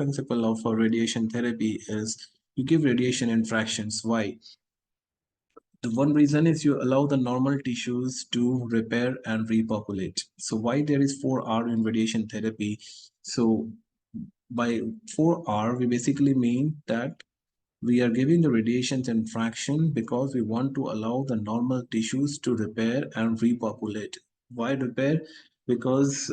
principle of radiation therapy is you give radiation in fractions. Why? The one reason is you allow the normal tissues to repair and repopulate. So why there is 4R in radiation therapy? So by 4R, we basically mean that we are giving the radiations in fraction because we want to allow the normal tissues to repair and repopulate. Why repair? Because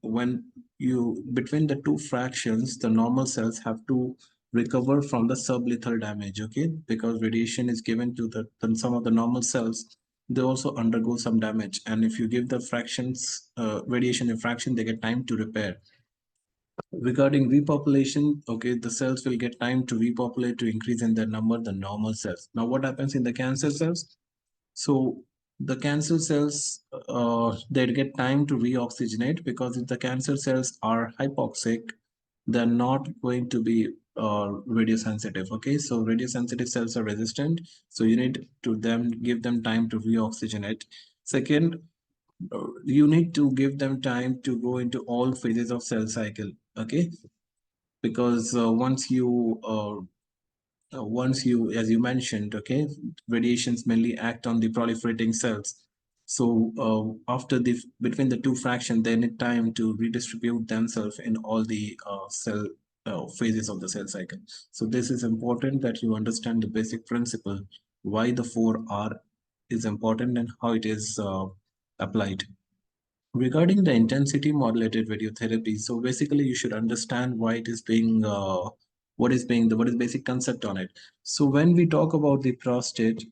when you between the two fractions, the normal cells have to recover from the sublethal damage. Okay, because radiation is given to the then some of the normal cells, they also undergo some damage, and if you give the fractions radiation in fraction, they get time to repair. Regarding repopulation, okay, the cells will get time to repopulate to increase in their number, the normal cells. Now, what happens in the cancer cells? So the cancer cells, they get time to reoxygenate because if the cancer cells are hypoxic, they're not going to be radiosensitive. Okay, so radiosensitive cells are resistant, so you need to them give them time to reoxygenate. Second, you need to give them time to go into all phases of cell cycle. Okay, because once you, as you mentioned, okay, radiations mainly act on the proliferating cells. So after the between the two fractions, they need time to redistribute themselves in all the cell phases of the cell cycle. So this is important that you understand the basic principle why the 4R is important and how it is applied. Regarding the intensity modulated radiotherapy, so basically you should understand why it is being what is basic concept on it. So when we talk about the prostate,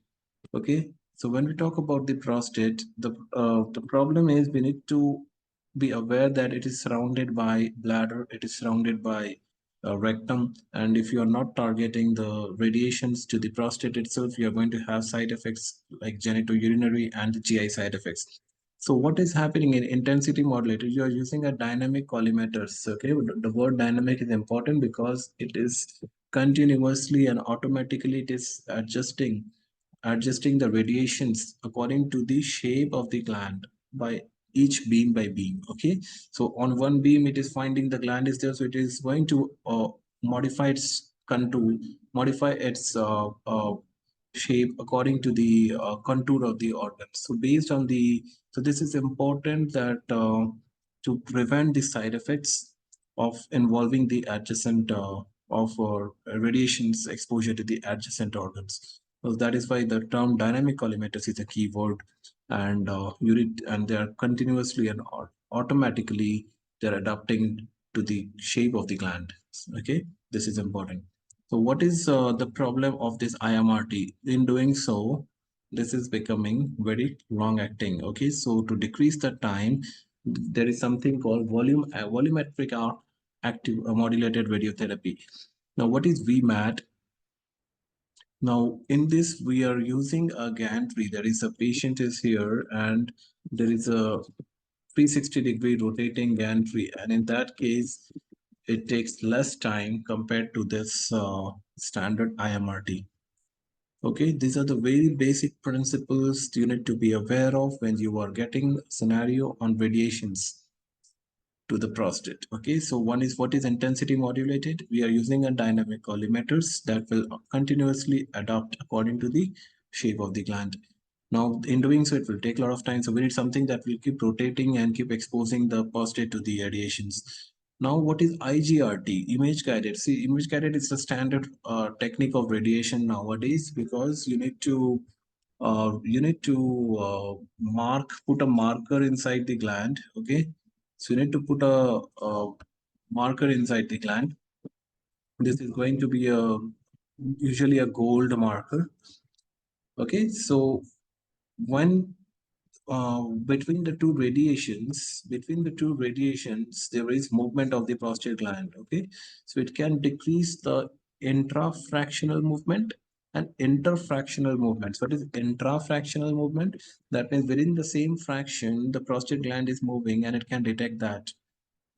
okay, so when we talk about the prostate, the problem is we need to be aware that it is surrounded by bladder, it is surrounded by rectum, and if you are not targeting the radiations to the prostate itself, you are going to have side effects like genitourinary and the GI side effects. So what is happening in intensity modulator? You are using a dynamic collimators. Okay, the word dynamic is important because it is continuously and automatically it is adjusting the radiations according to the shape of the gland by each beam by beam. Okay, so on one beam it is finding the gland is there, so it is going to modify its contour, modify its shape according to the contour of the organ. So based on the, so this is important that to prevent the side effects of involving the adjacent of radiations exposure to the adjacent organs. So that is why the term dynamic collimators is a key word, and and they are continuously and automatically they're adapting to the shape of the gland. Okay, this is important. So what is the problem of this IMRT? In doing so, this is becoming very long acting. Okay, so to decrease the time, there is something called volumetric active modulated radiotherapy. Now, what is VMAT? Now, in this, we are using a gantry. There is a patient is here, and there is a 360-degree rotating gantry, and in that case, it takes less time compared to this standard IMRT. Okay, these are the very basic principles you need to be aware of when you are getting scenario on radiations to the prostate. Okay, so one is what is intensity modulated. We are using a dynamic collimators that will continuously adapt according to the shape of the gland. Now, in doing so, it will take a lot of time. So we need something that will keep rotating and keep exposing the prostate to the radiations. Now, what is IGRT? Image guided. See, image guided is the standard technique of radiation nowadays because you need to put a marker inside the gland. Okay, so you need to put a marker inside the gland. This is going to be a usually a gold marker. Okay, so when between the two radiations, there is movement of the prostate gland. Okay, so it can decrease the intrafractional movement and interfractional movements. What is intrafractional movement? That means within the same fraction, the prostate gland is moving and it can detect that.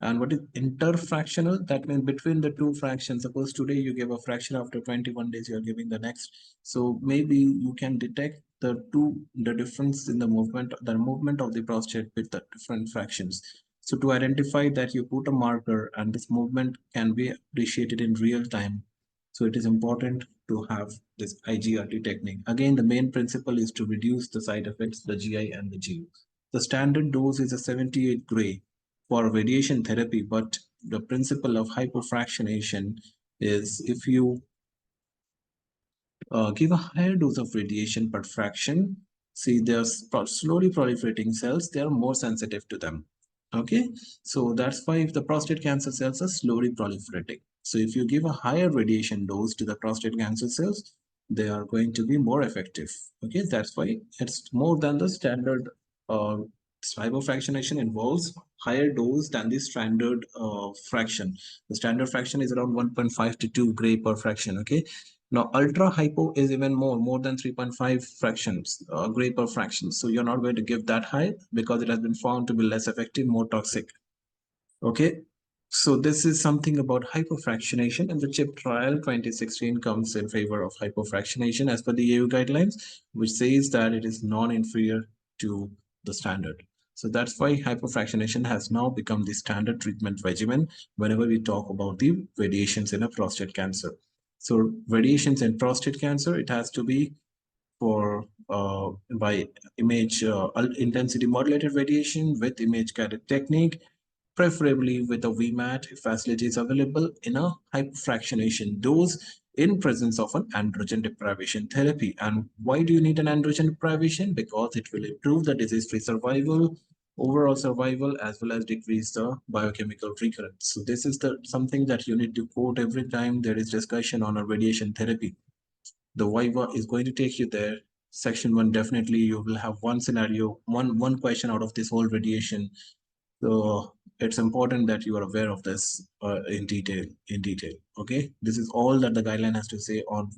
And what is interfractional? That means between the two fractions. Suppose today you give a fraction, after 21 days you are giving the next. So maybe you can detect the difference in the movement of the prostate with the different fractions. So to identify that, you put a marker and this movement can be appreciated in real time. So it is important to have this IGRT technique. Again, the main principle is to reduce the side effects, the GI and the GU. The standard dose is a 78 gray for radiation therapy, but the principle of hypofractionation is if you give a higher dose of radiation per fraction, see there's slowly proliferating cells, they are more sensitive to them. Okay, so that's why if the prostate cancer cells are slowly proliferating. So if you give a higher radiation dose to the prostate cancer cells, they are going to be more effective. Okay, that's why it's more than the standard. Hypofractionation involves higher dose than the standard fraction. The standard fraction is around 1.5 to 2 gray per fraction. Okay, now, ultra hypo is even more than 3.5 fractions, gray per fraction. So you're not going to give that high because it has been found to be less effective, more toxic. Okay. So this is something about hypofractionation, and the CHIP trial 2016 comes in favor of hypofractionation as per the EU guidelines, which says that it is non-inferior to the standard. So that's why hypofractionation has now become the standard treatment regimen whenever we talk about the radiations in a prostate cancer. So radiations in prostate cancer, it has to be for by image intensity modulated radiation with image guided technique, preferably with a VMAT if facility is available in a hypofractionation dose in presence of an androgen deprivation therapy. And why do you need an androgen deprivation? Because it will improve the disease-free survival, overall survival, as well as decrease the biochemical recurrence. So this is the something that you need to quote every time there is discussion on a radiation therapy. The Viva is going to take you there. Section 1, definitely you will have one scenario, one question out of this whole radiation. So it's important that you are aware of this in detail. Okay, this is all that the guideline has to say on